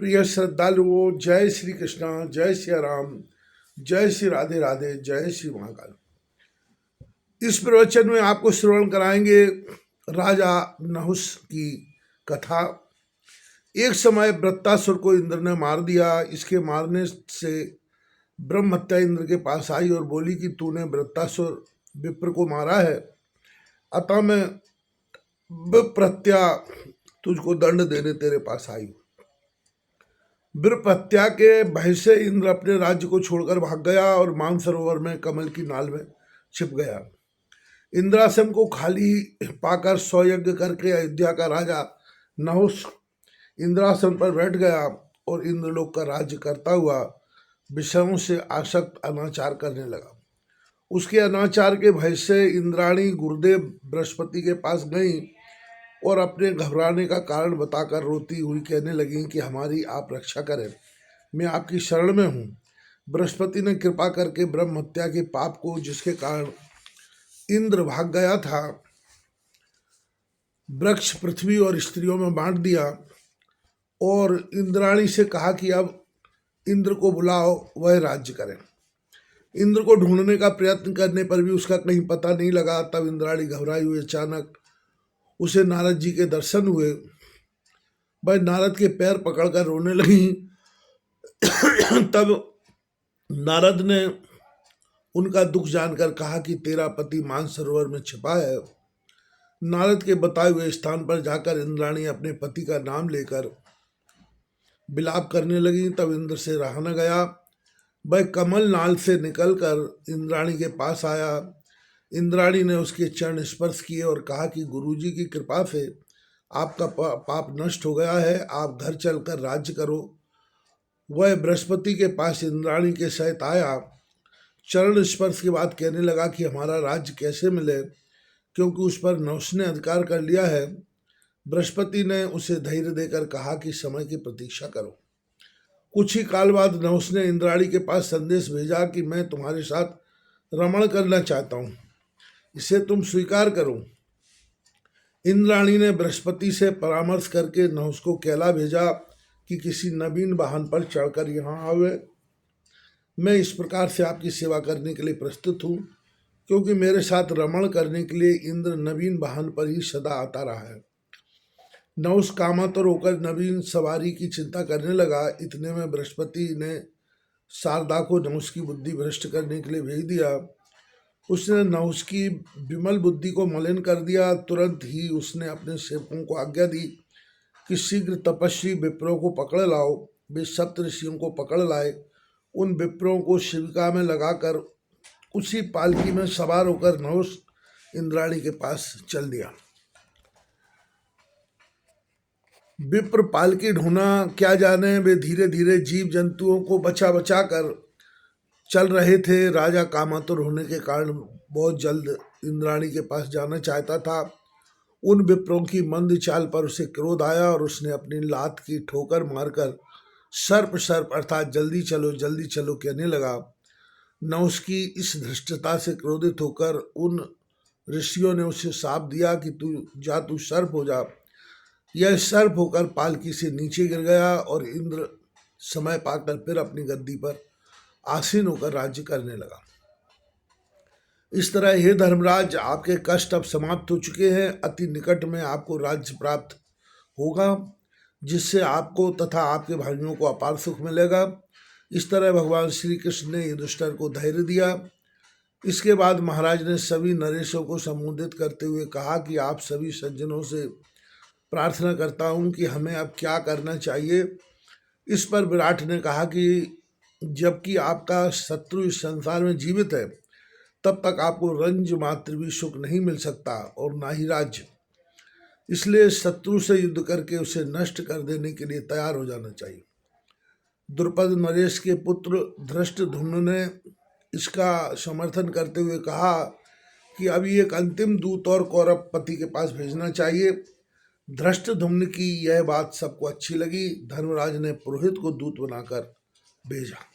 प्रिय श्रद्धालुओं, जय श्री कृष्णा, जय श्री राम, जय श्री राधे राधे, जय श्री महाकाल। इस प्रवचन में आपको श्रवण कराएंगे राजा नहुष की कथा। एक समय वृत्तासुर को इंद्र ने मार दिया। इसके मारने से ब्रह्म हत्या इंद्र के पास आई और बोली कि तूने वृत्तासुर विप्र को मारा है, अतः मैं विप्रत्या तुझको दंड देने तेरे पास आई। विप्रत्या के भय से इंद्र अपने राज्य को छोड़कर भाग गया और मानसरोवर में कमल की नाल में छिप गया। इंद्रासन को खाली पाकर 100 यज्ञ करके अयोध्या का राजा नहुष इंद्रासन पर बैठ गया और इंद्रलोक का राज्य करता हुआ विषयों से आसक्त अनाचार करने लगा। उसके अनाचार के भय से इंद्राणी गुरुदेव बृहस्पति के पास गई और अपने घबराने का कारण बताकर रोती हुई कहने लगी कि हमारी आप रक्षा करें, मैं आपकी शरण में हूँ। बृहस्पति ने कृपा करके ब्रह्म हत्या के पाप को, जिसके कारण इंद्र भाग गया था, वृक्ष, पृथ्वी और स्त्रियों में बांट दिया और इंद्राणी से कहा कि अब इंद्र को बुलाओ, वह राज्य करें। इंद्र को ढूंढने का प्रयत्न करने पर भी उसका कहीं पता नहीं लगा। तब इंद्राणी घबराई हुई अचानक उसे नारद जी के दर्शन हुए। वह नारद के पैर पकड़कर रोने लगी। तब नारद ने उनका दुख जानकर कहा कि तेरा पति मानसरोवर में छिपा है। नारद के बताए हुए स्थान पर जाकर इंद्राणी अपने पति का नाम लेकर विलाप करने लगी। तब इंद्र से रहा न गया। वह कमल नाल से निकलकर इंद्राणी के पास आया। इंद्राणी ने उसके चरण स्पर्श किए और कहा कि गुरुजी की कृपा से आपका पाप नष्ट हो गया है, आप घर चलकर राज्य करो। वह बृहस्पति के पास इंद्राणी के सहित आया। चरण स्पर्श के बाद कहने लगा कि हमारा राज्य कैसे मिले, क्योंकि उस पर नहुष ने अधिकार कर लिया है। बृहस्पति ने उसे धैर्य देकर कहा कि समय की प्रतीक्षा करो। कुछ ही काल बाद नहुष ने इंद्राणी के पास संदेश भेजा कि मैं तुम्हारे साथ रमण करना चाहता हूँ, इसे तुम स्वीकार करो। इंद्राणी ने बृहस्पति से परामर्श करके नहुष को कहला भेजा कि किसी नवीन वाहन पर चढ़कर यहाँ आवे। मैं इस प्रकार से आपकी सेवा करने के लिए प्रस्तुत हूँ, क्योंकि मेरे साथ रमण करने के लिए इंद्र नवीन वाहन पर ही सदा आता रहा है। नहुष कामातुर होकर नवीन सवारी की चिंता करने लगा। इतने में बृहस्पति ने शारदा को नहुष की बुद्धि भ्रष्ट करने के लिए भेज दिया। उसने नहुष की विमल बुद्धि को मलिन कर दिया। तुरंत ही उसने अपने सेवकों को आज्ञा दी कि शीघ्र तपस्वी विप्रों को पकड़ लाओ। वे सप्त ऋषियों को पकड़ लाए। उन विप्रों को शिविका में लगाकर उसी पालकी में सवार होकर नहुष इंद्राणी के पास चल दिया। विप्र पालकी ढूंढा क्या जाने, वे धीरे धीरे जीव जंतुओं को बचा बचा कर चल रहे थे। राजा कामातुर होने के कारण बहुत जल्द इंद्राणी के पास जाना चाहता था। उन विप्रों की मंद चाल पर उसे क्रोध आया और उसने अपनी लात की ठोकर मारकर सर्प सर्प अर्थात जल्दी चलो कहने लगा। नहुष की इस धृष्टता से क्रोधित होकर उन ऋषियों ने उसे शाप दिया कि तू सर्प हो जा। यह सर्प होकर पालकी से नीचे गिर गया और इंद्र समय पाकर फिर अपनी गद्दी पर आसीन होकर राज्य करने लगा। इस तरह हे धर्मराज, आपके कष्ट अब समाप्त हो चुके हैं। अति निकट में आपको राज्य प्राप्त होगा, जिससे आपको तथा आपके भाइयों को अपार सुख मिलेगा। इस तरह भगवान श्री कृष्ण ने युधिष्ठिर को धैर्य दिया। इसके बाद महाराज ने सभी नरेशों को संबोधित करते हुए कहा कि आप सभी सज्जनों से प्रार्थना करता हूँ कि हमें अब क्या करना चाहिए। इस पर विराट ने कहा कि जबकि आपका शत्रु इस संसार में जीवित है, तब तक आपको रंज मात्र भी सुख नहीं मिल सकता और ना ही राज्य। इसलिए शत्रु से युद्ध करके उसे नष्ट कर देने के लिए तैयार हो जाना चाहिए। द्रुपद नरेश के पुत्र धृष्टद्युम्न ने इसका समर्थन करते हुए कहा कि अभी एक अंतिम दूत और कौरवपति के पास भेजना चाहिए। धृष्टद्युम्न की यह बात सबको अच्छी लगी। धर्मराज ने पुरोहित को दूत बनाकर भेजा।